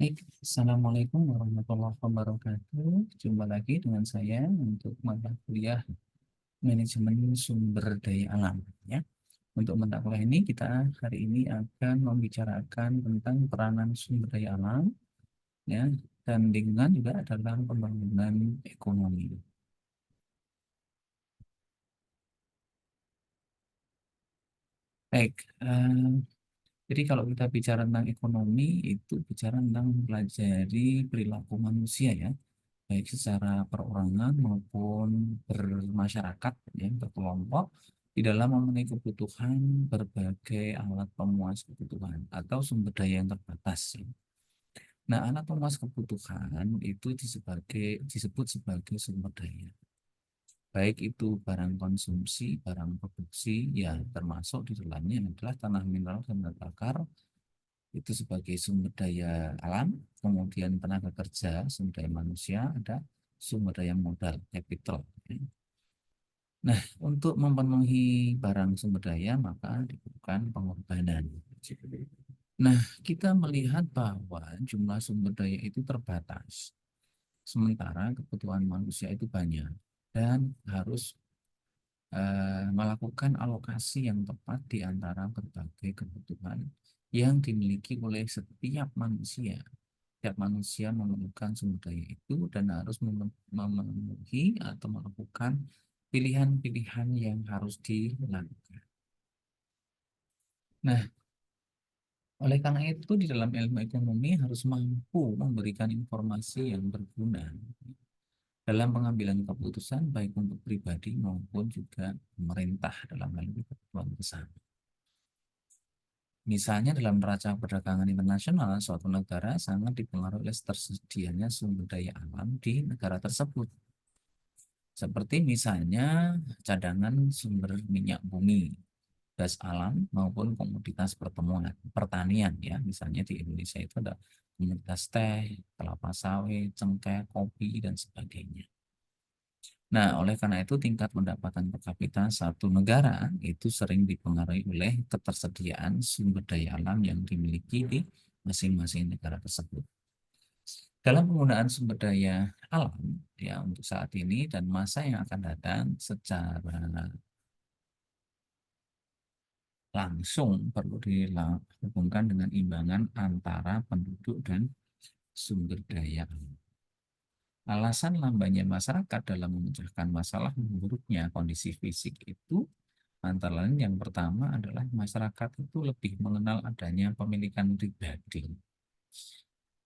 Baik, Assalamualaikum warahmatullahi wabarakatuh. Jumpa lagi dengan saya untuk mata kuliah manajemen sumber daya alam. Ya, untuk mata kuliah ini kita hari ini akan membicarakan tentang peranan sumber daya alam, ya, dan lingkungan juga dalam pembangunan ekonomi. Baik, jadi kalau kita bicara tentang ekonomi itu bicara tentang mempelajari perilaku manusia ya, baik secara perorangan maupun bermasyarakat, ya, berkelompok di dalam memenuhi kebutuhan berbagai alat pemuas kebutuhan atau sumber daya yang terbatas. Ya. Nah, alat pemuas kebutuhan itu disebut sebagai sumber daya. Baik itu barang konsumsi, barang produksi, ya termasuk di dalamnya adalah tanah mineral dan bahan bakar itu sebagai sumber daya alam, kemudian tenaga kerja, sumber daya manusia, ada sumber daya modal, capital. Nah, untuk memenuhi barang sumber daya, maka dibutuhkan pengorbanan. Nah, kita melihat bahwa jumlah sumber daya itu terbatas, sementara kebutuhan manusia itu banyak, dan harus melakukan alokasi yang tepat di antara berbagai kebutuhan yang dimiliki oleh setiap manusia. Setiap manusia memerlukan sumber daya itu dan harus memenuhi atau melakukan pilihan-pilihan yang harus dilakukan. Nah, oleh karena itu di dalam ilmu ekonomi harus mampu memberikan informasi yang berguna dalam pengambilan keputusan baik untuk pribadi maupun juga pemerintah dalam hal ini kebutuhan bersama. Misalnya dalam neraca perdagangan internasional, suatu negara sangat dipengaruhi oleh tersedianya sumber daya alam di negara tersebut. Seperti misalnya cadangan sumber minyak bumi, gas alam, maupun komoditas pertanian. Ya, misalnya di Indonesia itu ada komoditas teh, kelapa sawit, cengkeh, kopi, dan sebagainya. Nah, oleh karena itu tingkat pendapatan per kapita satu negara itu sering dipengaruhi oleh ketersediaan sumber daya alam yang dimiliki di masing-masing negara tersebut. Dalam penggunaan sumber daya alam ya untuk saat ini dan masa yang akan datang secara langsung perlu dihubungkan dengan imbangan antara penduduk dan sumber daya alam. Alasan lambannya masyarakat dalam memecahkan masalah memburuknya kondisi fisik itu antara lain yang pertama adalah masyarakat itu lebih mengenal adanya pemilikan pribadi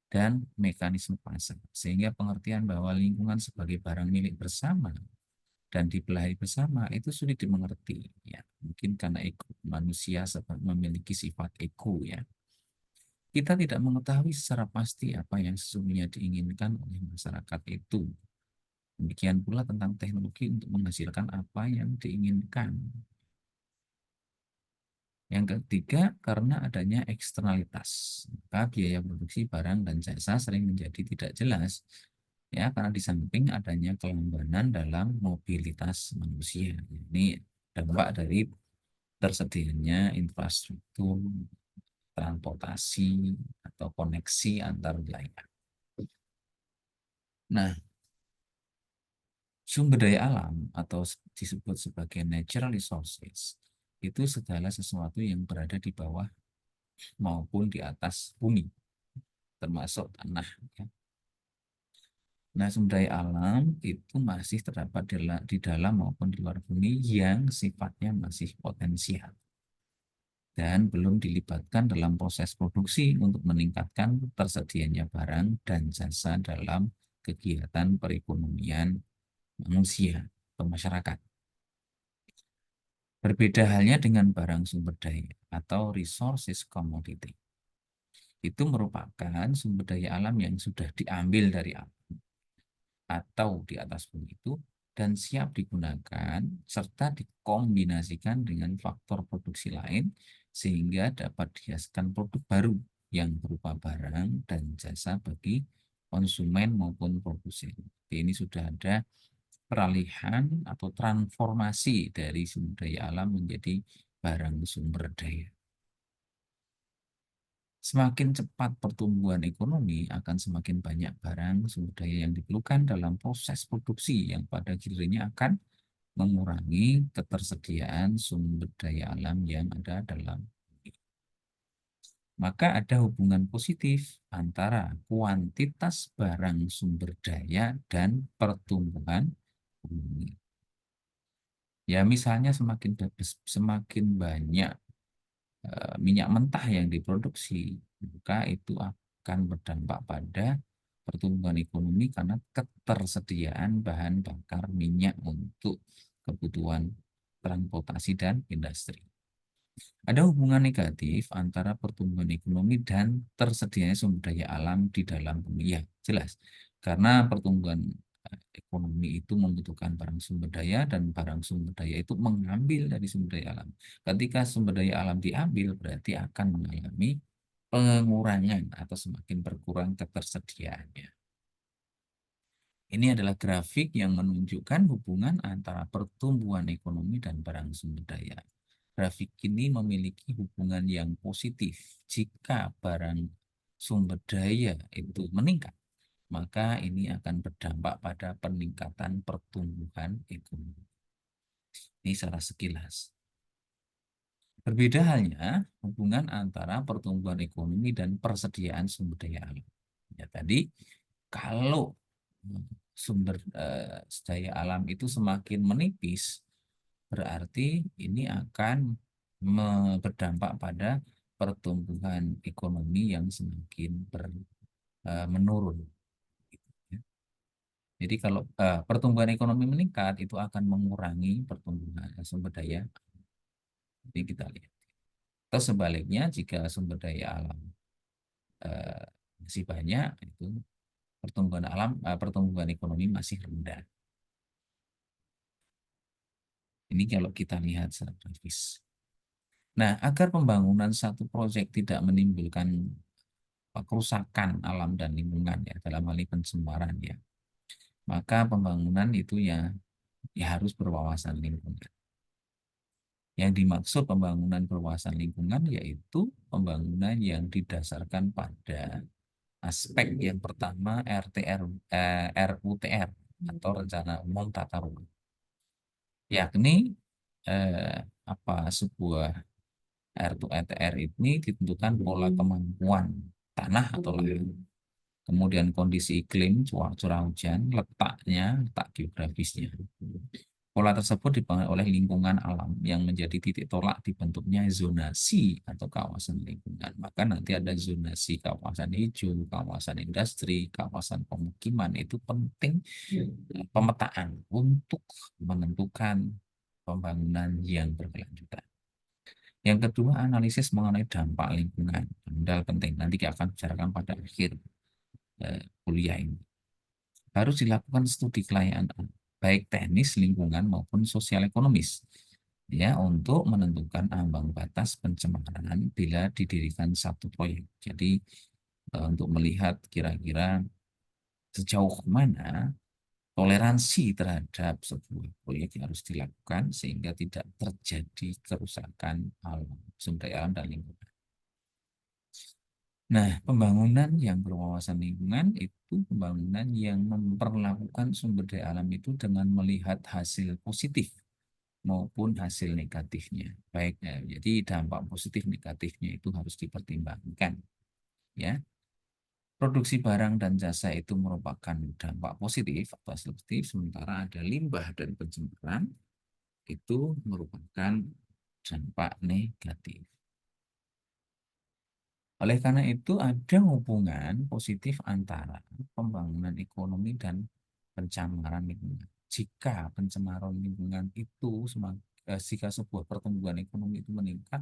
dan mekanisme pasar, sehingga pengertian bahwa lingkungan sebagai barang milik bersama dan dipelihara bersama itu sulit dimengerti. Ya, mungkin karena ego manusia memiliki sifat ego ya. Kita tidak mengetahui secara pasti apa yang sesungguhnya diinginkan oleh masyarakat itu. Demikian pula tentang teknologi untuk menghasilkan apa yang diinginkan. Yang ketiga, karena adanya eksternalitas, maka biaya produksi barang dan jasa sering menjadi tidak jelas. Ya, karena di samping adanya kelambanan dalam mobilitas manusia. Ini dampak dari tersedianya infrastruktur, transportasi, atau koneksi antar wilayah. Nah, sumber daya alam atau disebut sebagai natural resources itu segala sesuatu yang berada di bawah maupun di atas bumi, termasuk tanah. Ya. Nah, sumber daya alam itu masih terdapat di dalam maupun di luar bumi yang sifatnya masih potensial dan belum dilibatkan dalam proses produksi untuk meningkatkan tersedianya barang dan jasa dalam kegiatan perekonomian manusia atau masyarakat. Berbeda halnya dengan barang sumber daya atau resources commodity. Itu merupakan sumber daya alam yang sudah diambil dari alam atau di atas bumi itu dan siap digunakan serta dikombinasikan dengan faktor produksi lain sehingga dapat dihasilkan produk baru yang berupa barang dan jasa bagi konsumen maupun produsen. Jadi ini sudah ada peralihan atau transformasi dari sumber daya alam menjadi barang sumber daya. Semakin cepat pertumbuhan ekonomi, akan semakin banyak barang sumber daya yang diperlukan dalam proses produksi yang pada akhirnya akan mengurangi ketersediaan sumber daya alam yang ada dalam bumi. Maka ada hubungan positif antara kuantitas barang sumber daya dan pertumbuhan bumi. Ya, misalnya semakin banyak minyak mentah yang diproduksi, maka itu akan berdampak pada pertumbuhan ekonomi karena ketersediaan bahan bakar minyak untuk kebutuhan transportasi dan industri. Ada hubungan negatif antara pertumbuhan ekonomi dan tersedianya sumber daya alam di dalam bumi. Ya, jelas. Karena pertumbuhan ekonomi itu membutuhkan barang sumber daya dan barang sumber daya itu mengambil dari sumber daya alam. Ketika sumber daya alam diambil, berarti akan mengalami pengurangan atau semakin berkurang ketersediaannya. Ini adalah grafik yang menunjukkan hubungan antara pertumbuhan ekonomi dan barang sumber daya. Grafik ini memiliki hubungan yang positif. Jika barang sumber daya itu meningkat, maka ini akan berdampak pada peningkatan pertumbuhan ekonomi. Ini secara sekilas. Berbeda halnya hubungan antara pertumbuhan ekonomi dan persediaan sumber daya alam. Ya, tadi kalau sumber daya alam itu semakin menipis, berarti ini akan berdampak pada pertumbuhan ekonomi yang semakin menurun. Gitu ya. Jadi kalau pertumbuhan ekonomi meningkat, itu akan mengurangi pertumbuhan sumber daya. Jadi kita lihat. Atau sebaliknya, jika sumber daya alam eh, masih banyak, itu pertumbuhan ekonomi masih rendah. Ini kalau kita lihat secara grafis. Nah, agar pembangunan satu proyek tidak menimbulkan kerusakan alam dan lingkungan ya, dalam hal ini pencemaran ya, maka pembangunan itu ya harus berwawasan lingkungan. Yang dimaksud pembangunan berwawasan lingkungan yaitu pembangunan yang didasarkan pada aspek yang pertama RUTR atau Rencana Umum Tata Ruang, yakni eh, sebuah R2TR ini ditentukan pola kemampuan tanah atau lahan, kemudian kondisi iklim, curah hujan, letak geografisnya. Pola tersebut dipengaruhi oleh lingkungan alam yang menjadi titik tolak dibentuknya zonasi atau kawasan lingkungan. Maka nanti ada zonasi kawasan hijau, kawasan industri, kawasan pemukiman. Itu penting pemetaan untuk menentukan pembangunan yang berkelanjutan. Yang kedua, analisis mengenai dampak lingkungan. Modal penting. Nanti kita akan bicarakan pada akhir kuliah ini. Harus dilakukan studi kelayakan, baik teknis lingkungan maupun sosial ekonomis, ya, untuk menentukan ambang batas pencemaran bila didirikan satu proyek. Jadi untuk melihat kira-kira sejauh mana toleransi terhadap sebuah proyek yang harus dilakukan sehingga tidak terjadi kerusakan alam, sumber daya alam dan lingkungan. Nah, pembangunan yang berwawasan lingkungan itu pembangunan yang memperlakukan sumber daya alam itu dengan melihat hasil positif maupun hasil negatifnya. Baik, jadi dampak positif negatifnya itu harus dipertimbangkan. Ya, produksi barang dan jasa itu merupakan dampak positif atau hasil positif, sementara ada limbah dan pencemaran itu merupakan dampak negatif. Oleh karena itu, ada hubungan positif antara pembangunan ekonomi dan pencemaran lingkungan. Jika pencemaran lingkungan itu jika sebuah pertumbuhan ekonomi itu meningkat,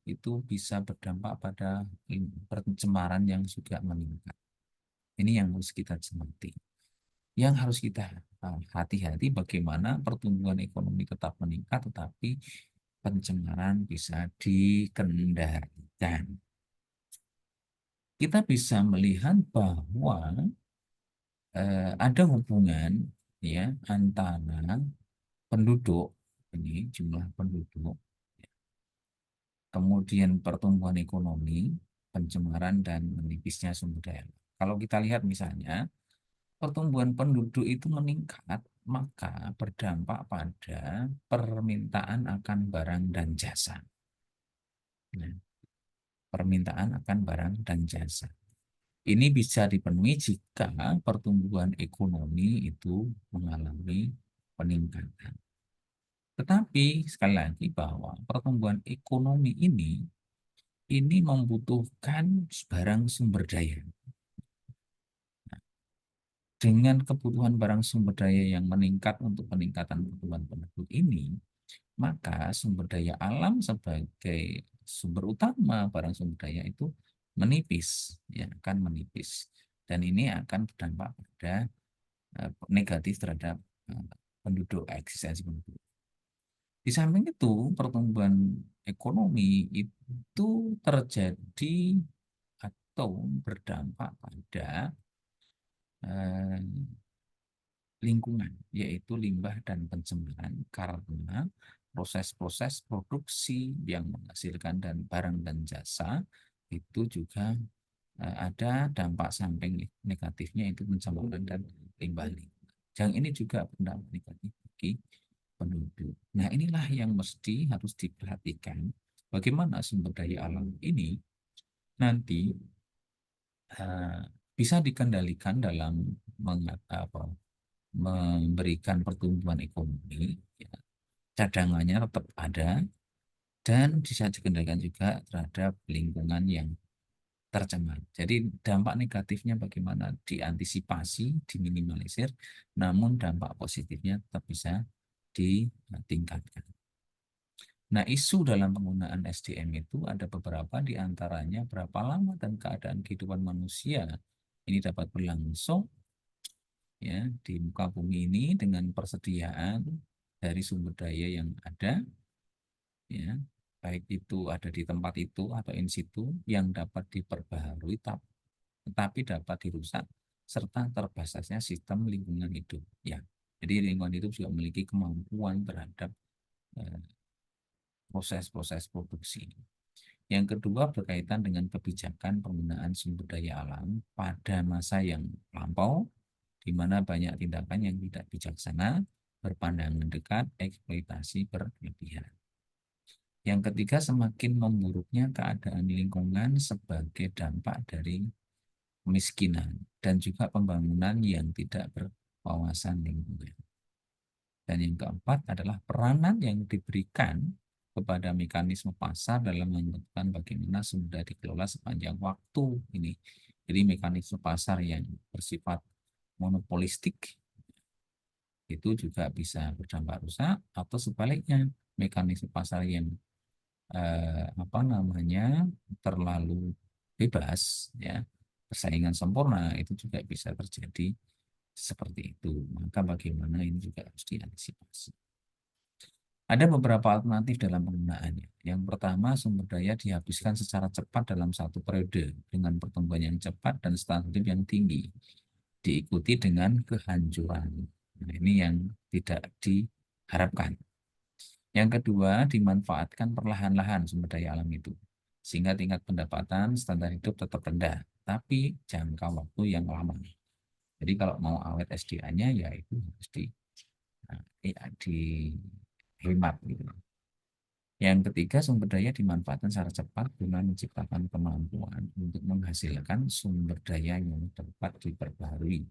itu bisa berdampak pada pencemaran yang juga meningkat. Ini yang harus kita cermati. Yang harus kita hati-hati bagaimana pertumbuhan ekonomi tetap meningkat, tetapi pencemaran bisa dikendalikan. Kita bisa melihat bahwa ada hubungan ya antara penduduk, ini jumlah penduduk, kemudian pertumbuhan ekonomi, pencemaran dan menipisnya sumber daya. Kalau kita lihat misalnya, pertumbuhan penduduk itu meningkat, maka berdampak pada permintaan akan barang dan jasa. Nah, permintaan akan barang dan jasa. Ini bisa dipenuhi jika pertumbuhan ekonomi itu mengalami peningkatan. Tetapi sekali lagi bahwa pertumbuhan ekonomi ini membutuhkan barang sumber daya. Dengan kebutuhan barang sumber daya yang meningkat untuk peningkatan pertumbuhan penduduk ini, maka sumber daya alam sebagai sumber utama barang sumber daya itu menipis, ya akan menipis. Dan ini akan berdampak pada negatif terhadap penduduk, eksistensi penduduk. Di samping itu, pertumbuhan ekonomi itu terjadi atau berdampak pada eh, lingkungan, yaitu limbah dan pencemaran, karena proses-proses produksi yang menghasilkan dan barang dan jasa itu juga ada dampak samping negatifnya, itu pencemaran dan limbah lingkungan. Yang ini juga berdampak negatif bagi penduduk. Nah, inilah yang mesti harus diperhatikan, bagaimana sumber daya alam ini nanti bisa dikendalikan dalam memberikan pertumbuhan ekonomi, ya, cadangannya tetap ada, dan bisa dikendalikan juga terhadap lingkungan yang tercemar. Jadi dampak negatifnya bagaimana diantisipasi, diminimalisir, namun dampak positifnya tetap bisa ditingkatkan. Nah, isu dalam penggunaan SDM itu ada beberapa, di antaranya berapa lama dan keadaan kehidupan manusia ini dapat berlangsung, ya, di muka bumi ini dengan persediaan dari sumber daya yang ada, ya, baik itu ada di tempat itu atau in situ, yang dapat diperbaharui tetapi dapat dirusak, serta terbatasnya sistem lingkungan hidup, ya. Jadi lingkungan hidup juga memiliki kemampuan terhadap eh, proses-proses produksi. Yang kedua berkaitan dengan kebijakan penggunaan sumber daya alam pada masa yang lampau, di mana banyak tindakan yang tidak bijaksana, berpandangan dekat, eksploitasi berlebihan. Yang ketiga, semakin memburuknya keadaan lingkungan sebagai dampak dari kemiskinan dan juga pembangunan yang tidak berwawasan lingkungan. Dan yang keempat adalah peranan yang diberikan kepada mekanisme pasar dalam menentukan bagaimana sumber dikelola sepanjang waktu ini. Jadi mekanisme pasar yang bersifat monopolistik itu juga bisa berdampak rusak, atau sebaliknya mekanisme pasar yang terlalu bebas, ya, persaingan sempurna, itu juga bisa terjadi seperti itu. Maka bagaimana ini juga harus diantisipasi. Ada beberapa alternatif dalam penggunaannya. Yang pertama, sumber daya dihabiskan secara cepat dalam satu periode dengan pertumbuhan yang cepat dan standar yang tinggi, diikuti dengan kehancuran. Nah, ini yang tidak diharapkan. Yang kedua, dimanfaatkan perlahan-lahan sumber daya alam itu, sehingga tingkat pendapatan standar hidup tetap rendah, tapi jangka waktu yang lama. Jadi kalau mau awet SDA-nya, ya itu harus dihemat gitu. Yang ketiga, sumber daya dimanfaatkan secara cepat guna menciptakan kemampuan untuk menghasilkan sumber daya yang dapat diperbarui,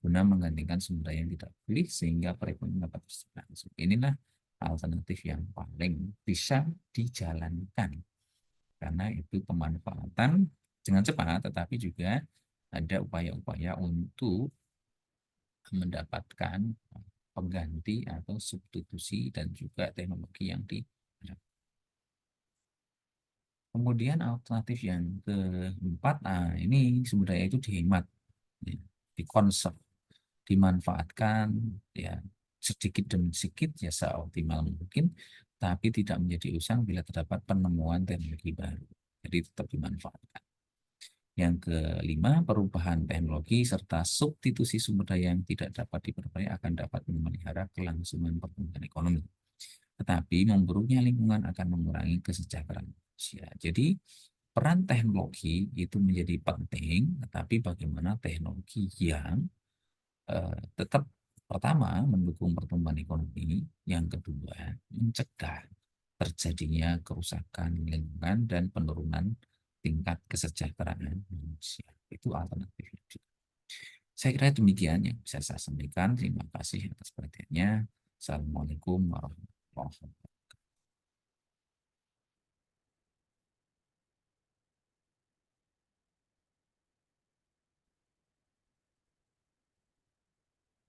guna menggantikan sumber daya yang tidak pulih sehingga perekonomian dapat berlangsung. Inilah alternatif yang paling bisa dijalankan, karena itu pemanfaatan dengan cepat, tetapi juga ada upaya-upaya untuk mendapatkan pengganti atau substitusi dan juga teknologi yang di. Kemudian alternatif yang keempat, ini sumber daya itu dihemat, ya, dikonserv, dimanfaatkan, ya, sedikit demi sedikit, ya, seoptimal mungkin, tapi tidak menjadi usang bila terdapat penemuan teknologi baru. Jadi tetap dimanfaatkan. Yang kelima, perubahan teknologi serta substitusi sumber daya yang tidak dapat diperoleh akan dapat memelihara kelangsungan pertumbuhan ekonomi. Tetapi memburuknya lingkungan akan mengurangi kesejahteraan manusia. Jadi peran teknologi itu menjadi penting, tetapi bagaimana teknologi yang tetap pertama mendukung pertumbuhan ekonomi, yang kedua mencegah terjadinya kerusakan lingkungan dan penurunan tingkat kesejahteraan manusia. Itu alternatif. Saya kira demikian yang bisa saya sampaikan. Terima kasih atas perhatiannya. Assalamualaikum warahmatullahi wabarakatuh.